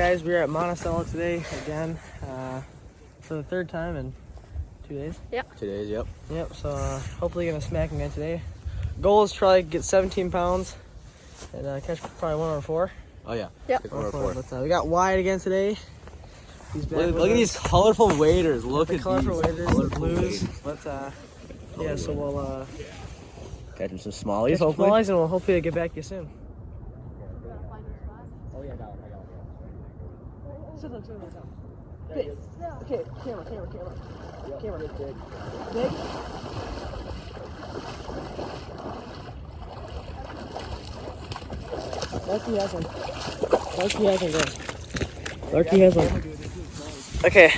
guys, we're at Monticello today again for the third time in 2 days. Yep. 2 days, yep. Yep, so hopefully gonna smack again today. Goal is to try to get 17 pounds and catch probably 1 or 4. Oh yeah. Yep. 1 or 4. But, we got Wyatt again today. He's back Look at these colorful waders. Look at colorful these waders, colorful blues. waders. But yeah, so we'll Catching some smallies, catch some hopefully. smallies and we'll hopefully get back to you soon. Oh yeah, I got one. Big. Okay, camera. Camera. Big. Larky has one. Larky has one. Okay.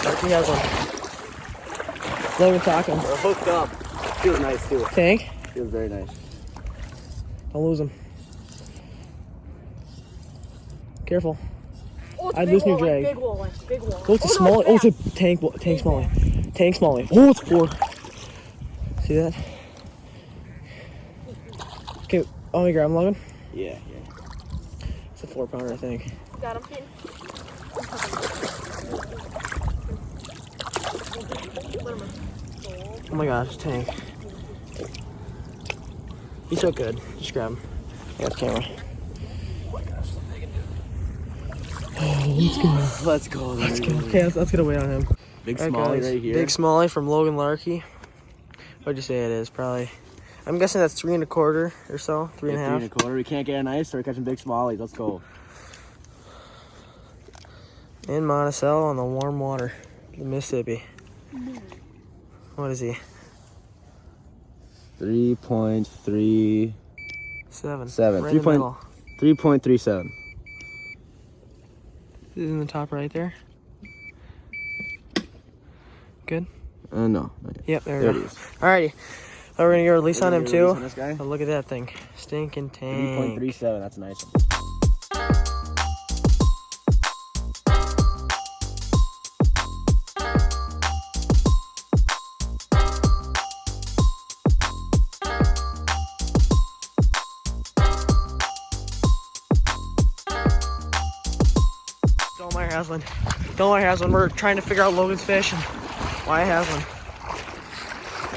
Larky has one. Logan talking. We're hooked up. Feels nice too. Tank. Feels very nice. Don't lose him. Careful. Oh, I'd lose your drag. Big wall. Oh, it's a smallie. Oh, it's a tank smallie. Tank smallie. Oh, it's 4. See that? Okay, oh, you grab him, Logan? Yeah. It's a 4-pounder, I think. Got him, Pete. Oh my gosh, tank. He's so good. Just grab him. I got the camera. Oh, let's go. Let's go. Okay, let's get away on him. Big All smallie guys, right here. Big smallie from Logan Larky. What'd you say it is? Probably. I'm guessing that's 3 1/4 or so. 3 3 1/2. 1/4. We can't get an ice, so we're catching big smallies. Let's go. In Monticello on the warm water, the Mississippi. What is he? 3.37. 7. Right in the middle. 3.37. This is in the top right there. Good. No. Not yet. Yep, there There we it go. is. Alrighty. Now we're gonna get a release on him Release too. on this guy? Oh, look at that thing. Stinking tank. 3.37. That's a nice one. Dolmeyer has one. We're trying to figure out Logan's fish and Wyatt has one.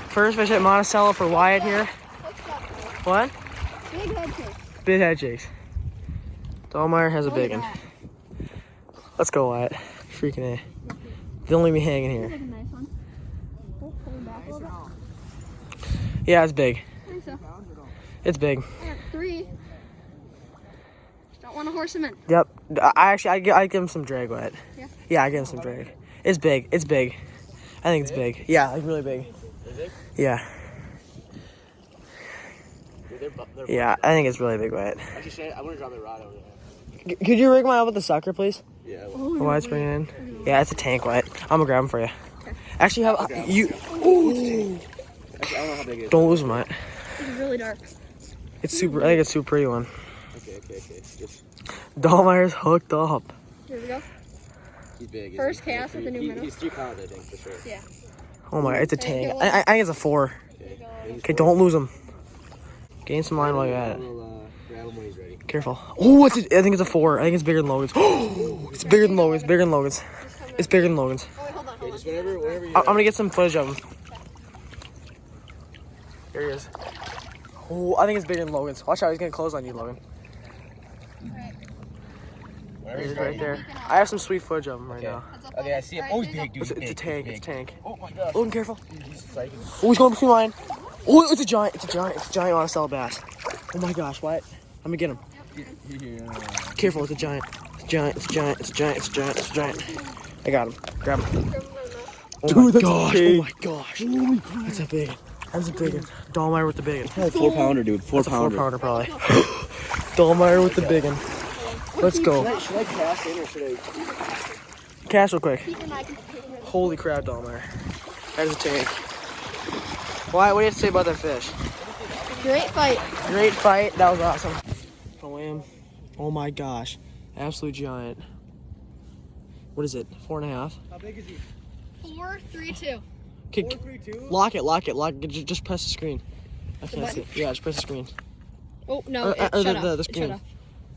First fish at Monticello for Wyatt here. What? Big head shake. Big head shakes. Dolmeyer has a big one. Let's go, Wyatt. Freaking A. Don't leave me hanging here. That's a nice one. Pull him back a little bit. Yeah, it's big. I think so. It's big. I got 3. Just don't want to horse him in. Yep. I give him some drag, Wyatt. Yeah? Yeah, I give him some drag. It's big. It's big. I think it's big. Yeah, like really big. Yeah. Yeah, I think it's really big, Wyatt. Actually, I want to drop my rod over there. Could you rig mine up with the sucker, please? Yeah. Wyatt's bringing it in. Yeah, it's a tank, Wyatt. I'm gonna grab him for you. Okay. Actually, you. Actually, I don't know how big it is. Don't lose him, Wyatt. It's really dark. It's super. I think it's a super pretty one. Okay. Just, Dolmeyer's hooked up. Here we go. he's big. First cast with the new minnow. He's 3 pounds, I think, for sure. Yeah. Oh my, it's a tank. go. I think it's a 4. Okay, don't lose him. Gain some line while you're at it. We'll grab him when he's ready. Careful. Oh, I think it's a 4. I think it's bigger than Logan's. Oh, it's bigger than Logan's. Bigger than Logan's. It's bigger than Logan's. Oh, wait, hold on. Okay, just whenever you I'm gonna get some footage of him. Here he is. Oh, I think it's bigger than Logan's. Watch out, he's gonna close on you, Logan. He's right there. I have some sweet footage of him right now. Okay, I see him. Oh, he's big, dude. It's a tank. It's a tank. Oh my god. Logan, careful. He's psychic. Oh, he's going between mine. Oh, it's a giant. It's a giant Monticello bass. Oh my gosh, what? I'm gonna get him. Careful, it's a giant. It's a giant. I got him. Grab him. Oh my gosh. Oh my gosh. That's a big one. That's a big one. Dolmeyer with the big one. 4 pounder, dude. 4 That's a 4 pounder. pounder probably. Dolmeyer with the big one. Let's go. Should I cast in or should I? Cast real quick. Pete and I can take him. Holy crap, Dolmeyer. That is a tank. Why? What do you have to say about that fish? Great fight. Great fight. That was awesome. Oh my gosh. Absolute giant. What is it? 4.5? How big is he? 4, 3, 2. Okay, lock it. Just press the screen. I can't see. Yeah, just press the screen. Oh, no, it or shut off. the It screen. shut off.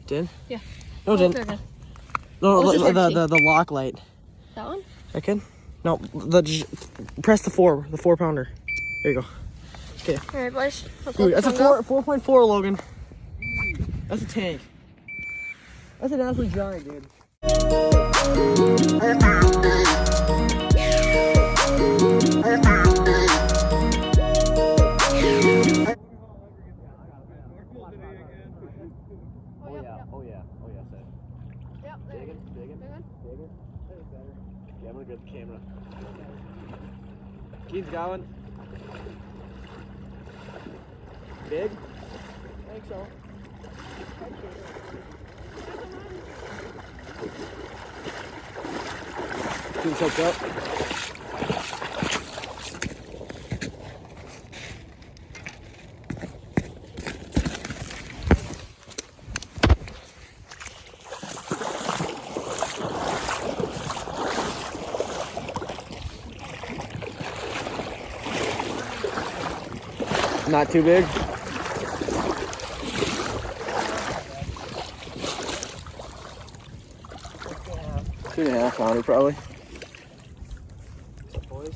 Did? Yeah. No, it Oh, didn't. okay. No, What was this hard to the lock light. That one? Second? No, press the 4 pounder. There you go. Okay. All right, boys. Dude, that's a 4.4, Logan. That's a tank. That's an absolute giant, dude. Oh yeah. Yep, Digging. Yeah, I'm gonna grab the camera. Keen's got one. Big? I think so. Keen's hooked up. Not too big. Two and a half pounder probably. What's up, boys?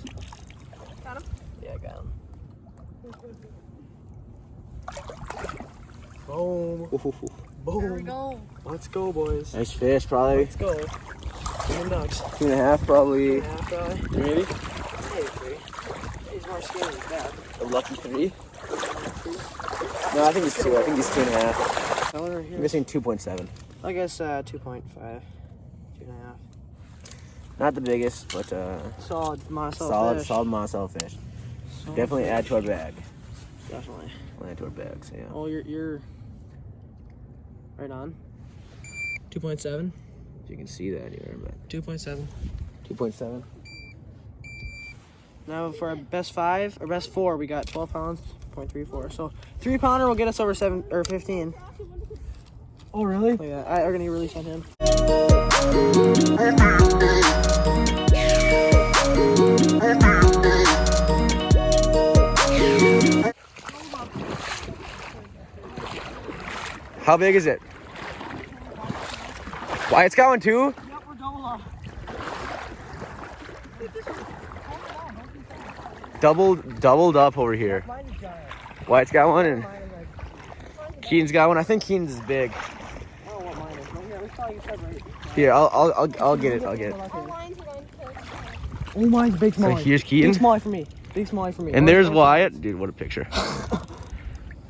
Got him? Yeah, I got him. Boom. Boom. There we go. Let's go, boys. Nice fish, probably. Let's go. Give me ducks. 2.5 probably. 2.5 probably. Maybe. Hey, 3. He's more skinny than that. A lucky 3. No, I think he's 2. I think he's 2.5. Color I'm here. guessing 2.7. I guess 2.5. 2.5. Not the biggest, but Solid monocell fish. solid monocell fish. Solid Definitely fish. add to our bag. Definitely. We'll add to our bag, so yeah. Oh, you're right on. 2.7. If you can see that anywhere, but 2.7. 2.7. Now for our best 5 or best 4, we got 12 pounds, 0.34. So 3 pounder will get us over 7 or 15. Oh really? Look at that. We're gonna release on him. How big is it? Wyatt's got one too? Yep, we're double up. Doubled up over here. Mine is giant. Wyatt's got one and Mine is like, Keen's got one. I think Keen's is big. I don't know what mine is. But yeah, let's probably separate. Here, I'll get it. I'll get it. Our lines are going to Oh, mine's big So small. here's Big Keen. small for me. Big small for me. And there's Wyatt. Dude, what a picture.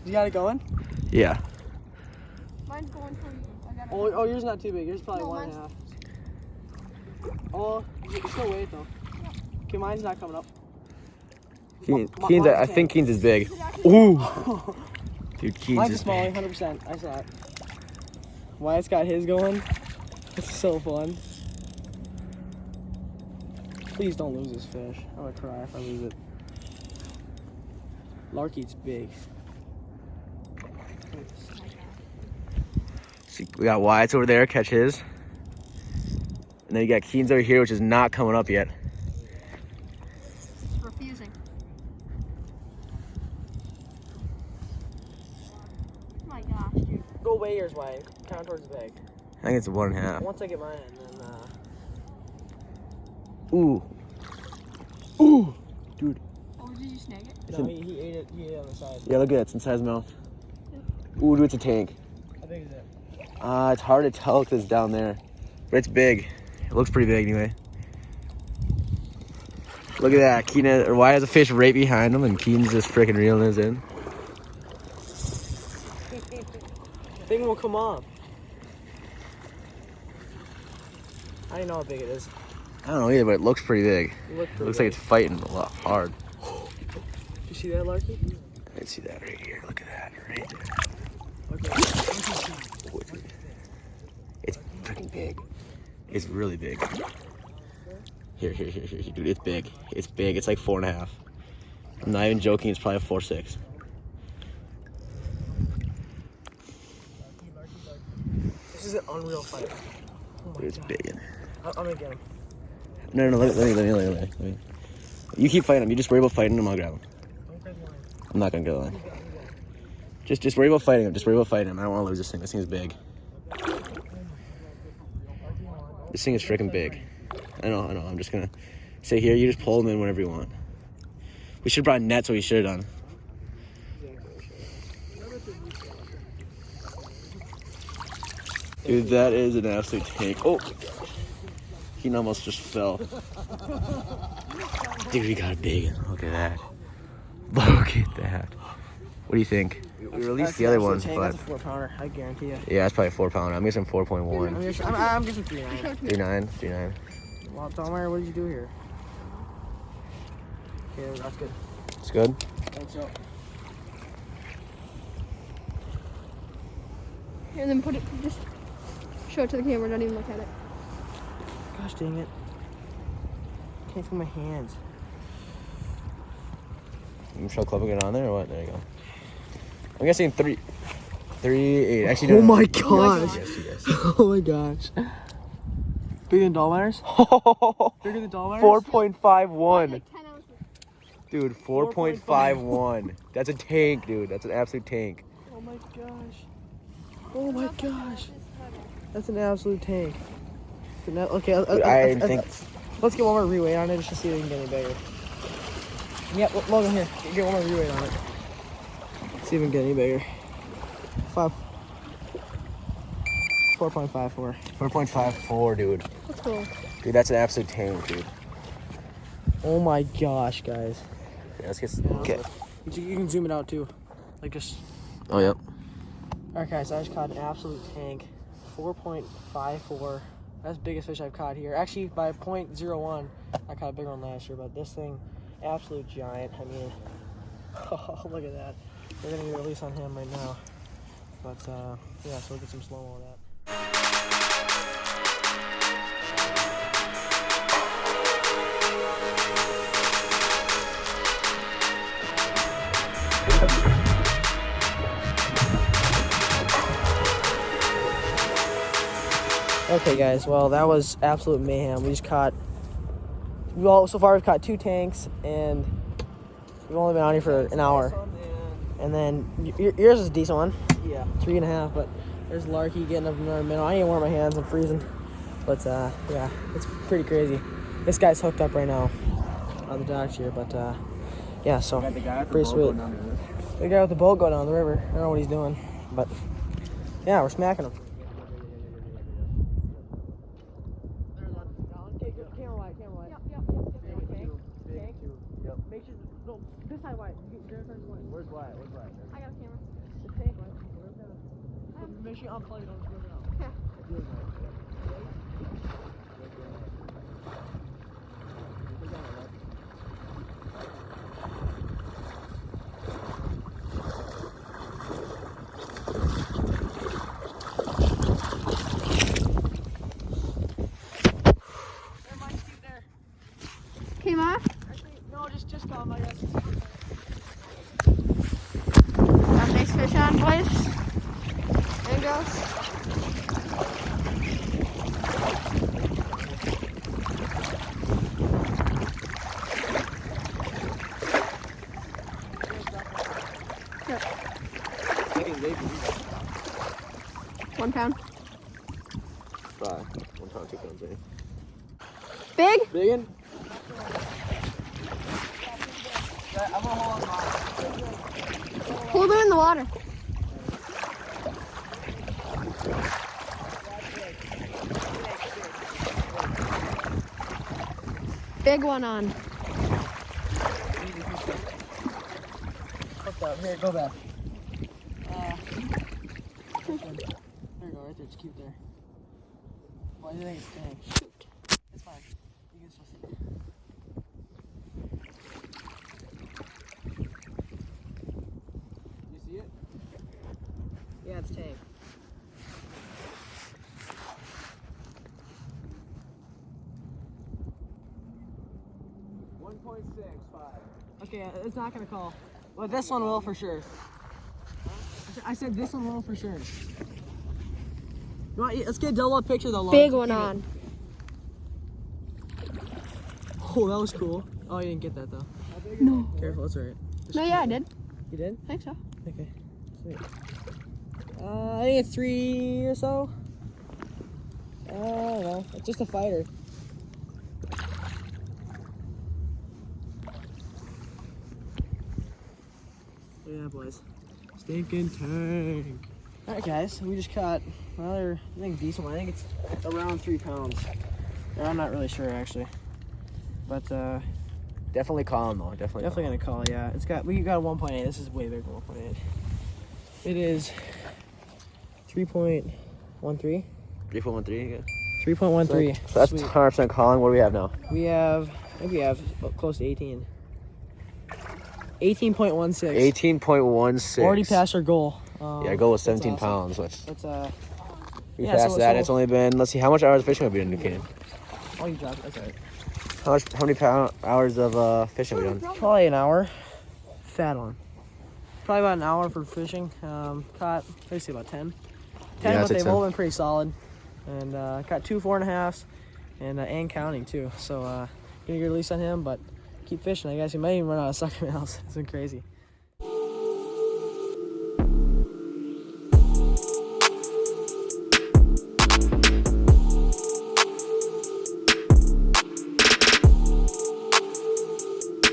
You got it going? Yeah. Mine's going for you. I got it. Oh, yours not too big. Yours probably No, 1.5. Oh, you still wait though. Okay, mine's not coming up. Keen's, Mine's I think Keen's is big. Ooh. Dude, Keen's Mine's a is smallie, big. 100%. I saw it. Wyatt's got his going. It's so fun. Please don't lose this fish. I'm gonna cry if I lose it. Larky's big. See, we got Wyatt's over there, catch his. And then you got Keen's over here, which is not coming up yet. It's refusing. Oh my gosh, dude. Go away yours, Wyatt. Count towards the bag. I think it's a 1.5. Once I get mine in, then Ooh. Ooh. Dude. Oh, did you snag it? no, he ate it. He ate it on the side. Yeah, look at that. It's inside his mouth. Ooh, dude, it's a tank. How big is it? It's hard to tell because it's down there. But it's big. It looks pretty big anyway. Look at that. Keen or Wyatt has a fish right behind him, and Keen's just freaking reeling his in. Thing will come off. I don't know how big it is. I don't know either, but it looks pretty big. It It looks like it's fighting a lot hard. You see that, Larky? I can see that right here. Look at that right there. Okay. It's freaking big. It's really big. Here, dude. It's big. It's big. It's like 4.5. I'm not even joking. It's probably a 4.6. This is an unreal fight. Oh my Dude, it's God. big. I'm gonna get him. No, let me. You keep fighting him. You just worry about fighting him. I'll grab him. Don't grab mine. I'm not gonna go line. Just worry about fighting him. Just worry about fighting him. I don't want to lose this thing. This thing is big. This thing is freaking big. I know. I'm just gonna stay here. You just pull him in whenever you want. We should have brought nets. What we should have done. Dude, that is an absolute tank. Oh, he almost just fell. Dude, we got a big one. Look at that. Look at that. What do you think? We released the other ones, but that's a 4-pounder. I guarantee you. yeah, it's probably a 4-pounder. I'm guessing 4.1. I'm guessing 3.9. 3.9. Well, Delmar, what did you do here? Okay, that's good. It's good. Thanks, so. And then put it, just show it to the camera, don't even look at it. Gosh dang it. Can't feel my hands. I'm sure clubbing it on there or what? There you go. I'm guessing 3.8. Actually, no. Oh my no. gosh. Yes. Oh my gosh. Bigger than $? Bigger than $? 4.51. 10 ounces. Dude, 4.51. That's a tank, dude. That's an absolute tank. Oh my gosh. Oh my gosh. That's an absolute tank. Okay, Dude, I think. let's get one more reweight on it just to see if we can get any bigger. Yeah, Logan, here. Get one more reweight on it. See if we can get any bigger. 4.54. 4.54, dude. That's cool. Dude, that's an absolute tank, dude. Oh my gosh, guys. Yeah, let's get. Okay. You can zoom it out too. Like just. Oh, yep. Alright, guys, I just caught an absolute tank. 4.54. That's the biggest fish I've caught here. Actually, by 0.01, I caught a bigger one last year, but this thing, absolute giant. I mean, oh, look at that. We're gonna get a release on him right now. But yeah, so we'll get some slow-mo of that. Okay, guys, well, that was absolute mayhem. We just caught, so far we've caught 2 tanks, and we've only been out here for an hour. And then yours is a decent one. Yeah. 3.5, but there's Larky getting up another minnow. I need to warm my hands, I'm freezing. But yeah, it's pretty crazy. This guy's hooked up right now on the docks here, but yeah, so pretty sweet. The guy with the boat going down the river. I don't know what he's doing, but yeah, we're smacking him. Where's Wyatt? I got a camera. Make sure you unplug it, don't screw it out. Yeah. Came off? Actually, no, just come, I guess. Got a nice fish on, boys. There he goes. Yep. 1 pound. 1 pound, 2 pounds, eh? Big? Biggin? I'm gonna hold on. Hold it in the water. Big one on. What's up? Here, go back. There you go, right there. Just keep it there. Why do you think it's staying? Shoot. It's fine. You can still see it. You see it? Yeah, it's tame. Okay, it's not gonna call. Well, this one will for sure. I said this one will for sure. You want, let's get a double up picture though. Big one on. Oh, that was cool. Oh, you didn't get that though. No. Careful, it's alright. No, yeah, I did. You did? I think so. Okay. I think it's 3 or so. I don't know. It's just a fighter. Yeah, boys. Stinking tank. Alright, guys. We just caught another, I think, decent one. I think it's around 3 pounds. I'm not really sure, actually. But, Definitely call him though. definitely gonna call, yeah. We got a 1.8. This is way bigger than 1.8. It is 3.13. 3.13. 3.13. So that's Sweet. 100% calling. What do we have now? I think we have close to 18. 18.16. 18.16. Already passed our goal. Yeah, our goal was 17 awesome. pounds. Which That's we yeah, passed so- that. so- It's only been, let's see, how much hours of fishing have we done in New Canaan? Oh, you dropped it. That's alright. How many hours of fishing have we done? Probably an hour. Fat one. Probably about an hour for fishing. Caught, let's see, about 10. 10, Yeah, but I'd say they've 10. all been pretty solid. And caught 2 4.5s and counting too. So gonna get a release on him, but keep fishing. I guess you might even run out of sucker minnows. It's been crazy.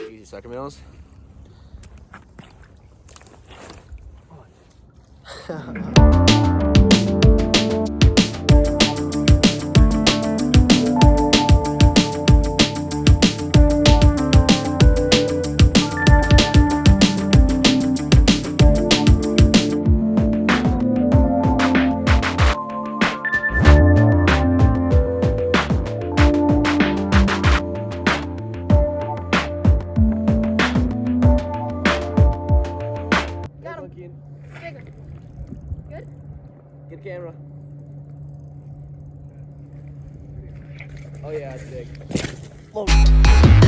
Easy sucker minnows. Got him. Bigger. Good? Get camera. Oh yeah, it's big. Logan.